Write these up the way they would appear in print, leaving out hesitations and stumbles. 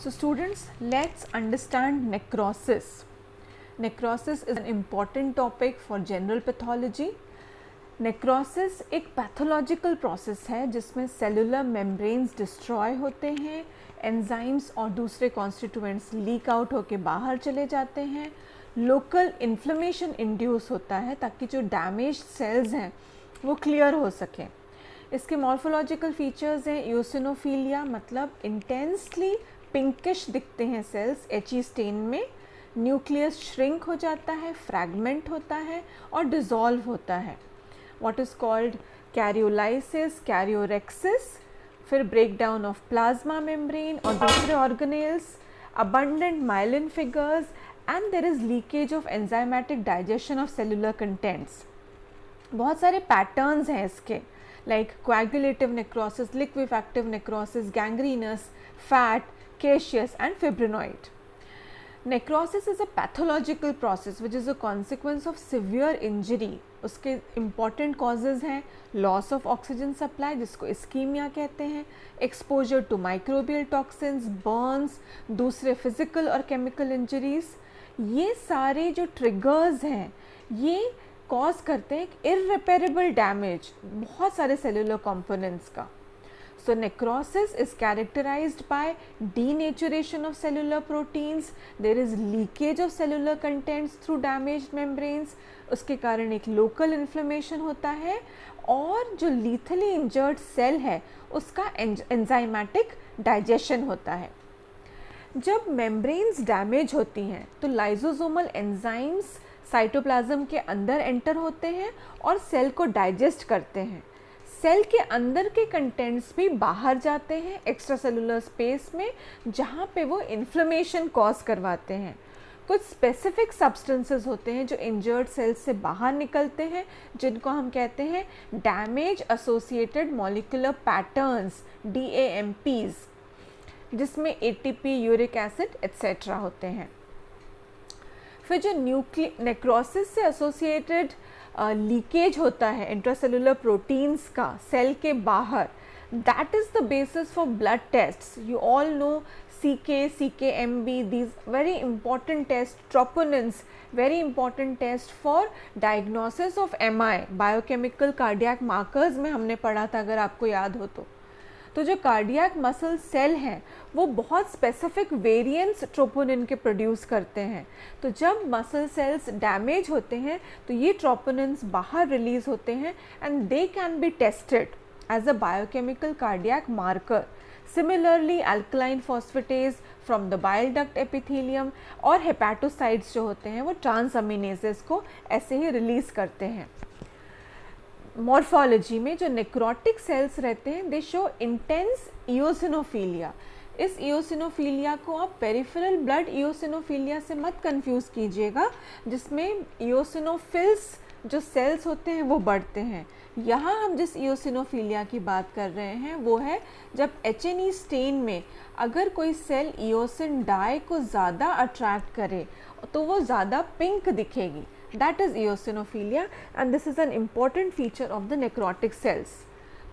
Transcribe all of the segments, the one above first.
So students, let's understand necrosis. Necrosis is an important topic for general pathology. Necrosis एक pathological process है जिसमें cellular membranes destroy होते हैं, enzymes और दूसरे कॉन्स्टिट्यूएंट्स लीक आउट होकर बाहर चले जाते हैं, लोकल इन्फ्लेमेशन इंड्यूस होता है ताकि जो डैमेज सेल्स हैं वो क्लियर हो सकें। इसके मॉर्फोलॉजिकल फीचर्स हैं इओसिनोफिलिया, मतलब इंटेंसली पिंकिश दिखते हैं सेल्स एची स्टेन में, न्यूक्लियस श्रिंक हो जाता है, फ्रैगमेंट होता है और डिसॉल्व होता है। what is called karyolysis, karyorrhexis, फिर breakdown of plasma membrane और दूसरे organelles, abundant myelin figures and there is leakage of enzymatic digestion of cellular contents. बहुत सारे patterns हैं इसके, like coagulative necrosis, liquefactive necrosis, gangrenous, fat, caseous and fibrinoid. Necrosis is a pathological process which is a consequence of severe injury. उसके important causes हैं loss of oxygen supply जिसको ischemia कहते हैं, exposure to microbial toxins, burns, दूसरे physical और chemical injuries। ये सारे जो triggers हैं ये cause करते हैं irreparable damage बहुत सारे cellular components का। So necrosis is characterized by denaturation of cellular proteins, there is leakage of cellular contents through damaged membranes, उसके कारण एक local inflammation होता है और जो lethally injured cell है उसका enzymatic digestion होता है। जब membranes damage होती हैं तो lysosomal enzymes साइटोप्लाज्म के अंदर एंटर होते हैं और सेल को डाइजेस्ट करते हैं। सेल के अंदर के कंटेंट्स भी बाहर जाते हैं एक्स्ट्रा सेलुलर स्पेस में जहाँ पे वो इन्फ्लेमेशन कॉज करवाते हैं। कुछ स्पेसिफिक सब्सटेंसेस होते हैं जो इंजर्ड सेल्स से बाहर निकलते हैं जिनको हम कहते हैं damage associated molecular patterns, DAMPs, जिसमें ATP, यूरिक एसिड एट्सेट्रा होते हैं। फिर जो नेक्रोसिस से एसोसिएटेड लीकेज होता है इंट्रासेलुलर प्रोटीन्स का सेल के बाहर, that is the basis for blood tests. You all know CK, CKMB, these very important tests, troponins, very important test for diagnosis of MI, biochemical cardiac markers में हमने पढ़ा था अगर आपको याद हो तो जो कार्डियक मसल सेल हैं वो बहुत स्पेसिफिक वेरिएंट्स ट्रोपोनिन के प्रोड्यूस करते हैं। तो जब मसल सेल्स डैमेज होते हैं तो ये ट्रोपोनिन्स बाहर रिलीज होते हैं and they can be tested as a biochemical cardiac marker. Similarly alkaline phosphatase from the bile duct epithelium और हेपेटोसाइट्स जो होते हैं वो ट्रांसअमीनेसेस को ऐसे ही रिलीज करते हैं। मॉर्फोलॉजी में जो नेक्रोटिक सेल्स रहते हैं दे शो इंटेंस इओसिनोफिलिया। इस इओसिनोफिलिया को आप पेरिफेरल ब्लड इओसिनोफिलिया से मत कंफ्यूज कीजिएगा जिसमें इओसिनोफिल्स जो सेल्स होते हैं वो बढ़ते हैं। यहाँ हम जिस इओसिनोफिलिया की बात कर रहे हैं वो है जब HNE स्टेन में अगर कोई सेल इओसिन डाई को ज़्यादा अट्रैक्ट करे तो वो ज़्यादा पिंक दिखेगी। That is eosinophilia and this is an important feature of the necrotic cells.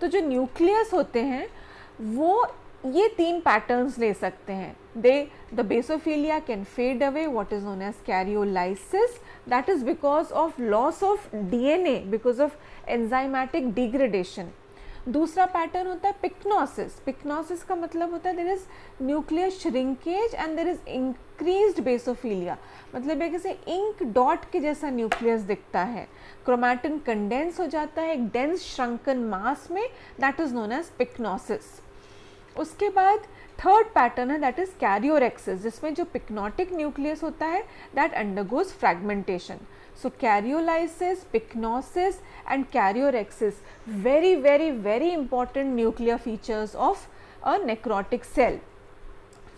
तो जो न्यूक्लियस होते हैं वो ये तीन पैटर्न्स ले सकते हैं। The basophilia can fade away, what is known as karyolysis, that is because of loss of DNA because of enzymatic degradation. दूसरा पैटर्न होता है पिक्नोसिस। पिक्नोसिस का मतलब होता है there is nuclear shrinkage and there is increased basophilia, मतलब है कि इंक डॉट के जैसा न्यूक्लियस दिखता है, क्रोमैटिन कंडेंस हो जाता है एक डेंस श्रंकन मास में, दैट इज नोन एज पिक्नोसिस। उसके बाद थर्ड पैटर्न है दैट इज कैरियोरेक्सिस जिसमें जो पिक्नोटिक न्यूक्लियस होता है that undergoes fragmentation. So karyolysis, pycnosis and karyorrhexis, very very very important nuclear features of a necrotic cell.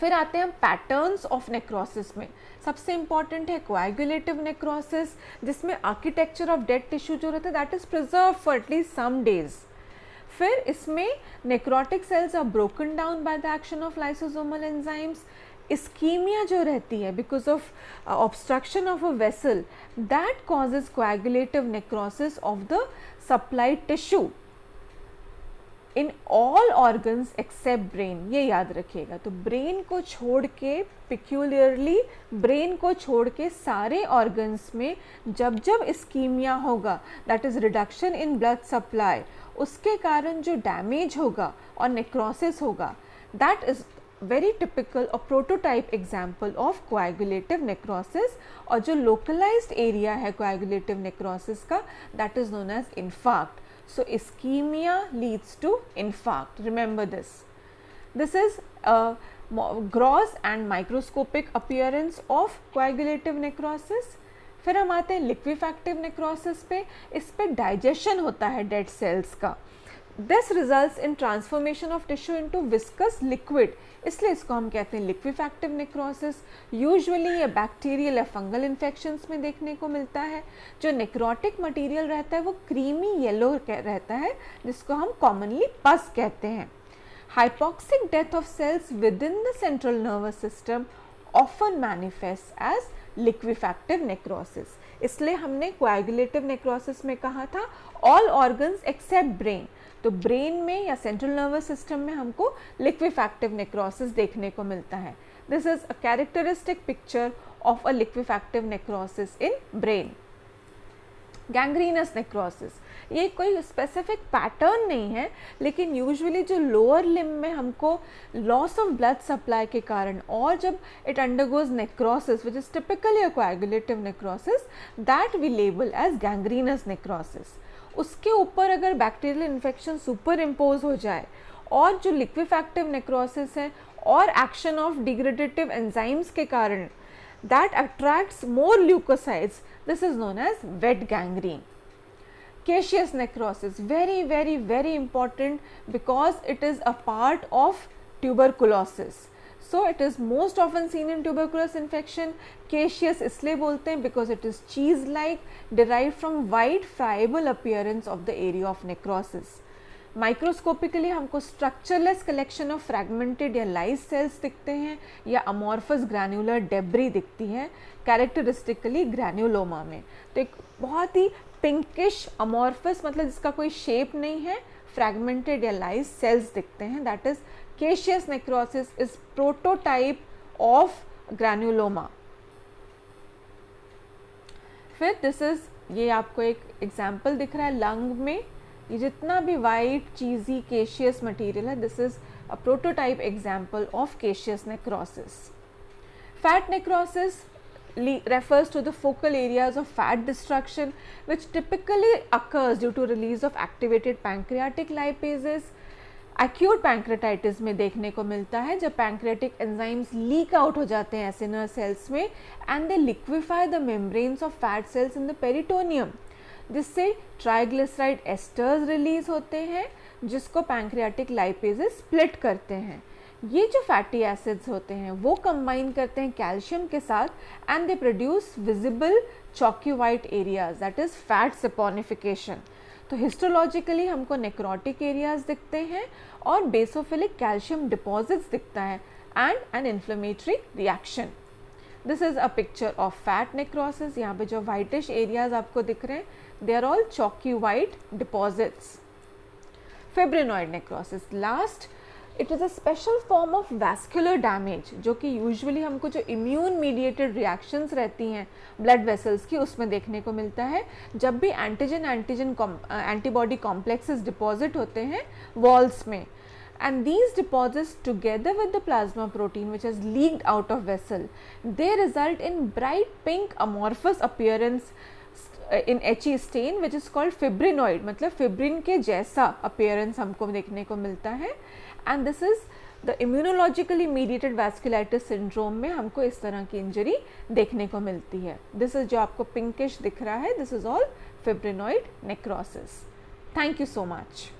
फिर आते हैं हम पैटर्न्स ऑफ नेक्रोसिस में। सबसे इम्पॉर्टेंट है कोएगुलेटिव नेक्रोसिस जिसमें आर्किटेक्चर ऑफ डेड टिश्यू जो रहता है that is preserve for at least some days. फिर इसमें necrotic cells are broken down by the action of lysosomal enzymes. Ischemia जो रहती है because of obstruction of a vessel that causes coagulative necrosis of the supply tissue. In all organs except brain, ये याद रखिएगा। तो brain को छोड़ के, पिक्यूलियरली ब्रेन को छोड़ के सारे ऑर्गन्स में जब जब इस्कीमिया होगा, that is reduction in blood supply, उसके कारण जो डैमेज होगा और नेक्रोसिस होगा, दैट इज़ वेरी टिपिकल और prototype example of coagulative necrosis. और जो लोकलाइज्ड एरिया है कोएगुलेटिव नेक्रोसिस का, that is known as infarct. So ischemia leads to infarct. Remember this. This is a gross and microscopic appearance of coagulative necrosis. फिर हम आते हैं liquefactive necrosis पे। इस पे digestion होता है dead cells का। This results in transformation of tissue into viscous liquid, इसलिए इसको हम कहते हैं liquefactive necrosis। यूजुअली ये बैक्टीरियल या फंगल इन्फेक्शंस में देखने को मिलता है। जो नेक्रोटिक मटेरियल रहता है वो क्रीमी येलो रहता है, जिसको हम कॉमनली पस कहते हैं। Hypoxic death of cells within the central nervous system often manifest as liquefactive necrosis. इसलिए हमने कोएगुलेटिव नेक्रोसिस में कहा था ऑल ऑर्गन्स एक्सेप्ट ब्रेन। तो ब्रेन में या सेंट्रल नर्वस सिस्टम में हमको लिक्विफैक्टिव नेक्रोसिस देखने को मिलता है। This is a characteristic picture of a liquefactive necrosis in brain. Gangrenous necrosis, ये कोई स्पेसिफिक पैटर्न नहीं है, लेकिन यूजुअली जो लोअर लिम्ब में हमको लॉस ऑफ ब्लड सप्लाई के कारण और जब it undergoes necrosis which is typically a coagulative necrosis, that we label as gangrenous necrosis. उसके ऊपर अगर बैक्टीरियल इन्फेक्शन सुपर इम्पोज हो जाए और जो लिक्विफैक्टिव नेक्रोसिस है और एक्शन ऑफ डिग्रेडेटिव एंजाइम्स के कारण that attracts more leukocytes, this is known as wet gangrene. Caseous necrosis, very important because it is a part of tuberculosis. So it is most often seen in tuberculosis infection. Caseous इसलिए बोलते हैं because it is cheese like, derived from white friable appearance of the area of necrosis. Microscopically हमको structureless collection of fragmented या lies sales दिखते हैं या amorphous granular debris दिखती है, कैरेक्टरिस्टिकली ग्रैन्युलोमा में। तो एक बहुत ही पिंकिश अमॉर्फस, मतलब जिसका कोई शेप नहीं है, फ्रैगमेंटेड या लाइज सेल्स दिखते हैं, that is caseous necrosis is prototype of granuloma. फिर दिस इज, ये आपको एक एग्जाम्पल दिख रहा है लंग में, ये जितना भी वाइट चीज़ी केशियस मटेरियल है, this is a prototype example of caseous necrosis. Fat necrosis refers to the focal areas of fat destruction which typically occurs due to release of activated pancreatic lipases. Acute pancreatitis में देखने को मिलता है जब pancreatic enzymes leak out हो जाते हैं acinar cells में and they liquefy the membranes of fat cells in the peritoneum, जिससे ट्राइग्लिसराइड एस्टर्स रिलीज होते हैं जिसको पैंक्रियाटिक लाइपेजेस स्प्लिट करते हैं। ये जो फैटी एसिड्स होते हैं वो कंबाइन करते हैं कैल्शियम के साथ and they produce visible chalky white areas, that is fat saponification. तो हिस्टोलॉजिकली हमको नेक्रोटिक एरियाज दिखते हैं और बेसोफिलिक कैल्शियम डिपॉजिट्स दिखता है and an inflammatory reaction. This is a picture of fat necrosis. यहाँ पे जो वाइटिश एरियाज आपको दिख रहे हैं, they are all chalky white deposits. Fibrinoid necrosis, last, it is a special form of vascular damage जो कि usually हमको जो immune mediated reactions रहती हैं blood vessels की, उसमें देखने को मिलता है जब भी antigen antibody complexes deposit होते हैं walls में, and these deposits together with the plasma protein which has leaked out of vessel, they result in bright pink amorphous appearance in HE stain which is called fibrinoid, मतलब fibrin के जैसा appearance हमको देखने को मिलता है। And this is the immunologically mediated vasculitis syndrome में हमको इस तरह की इंजरी देखने को मिलती है। दिस इज जो आपको पिंकिश दिख रहा है, this is all fibrinoid necrosis. Thank you so much.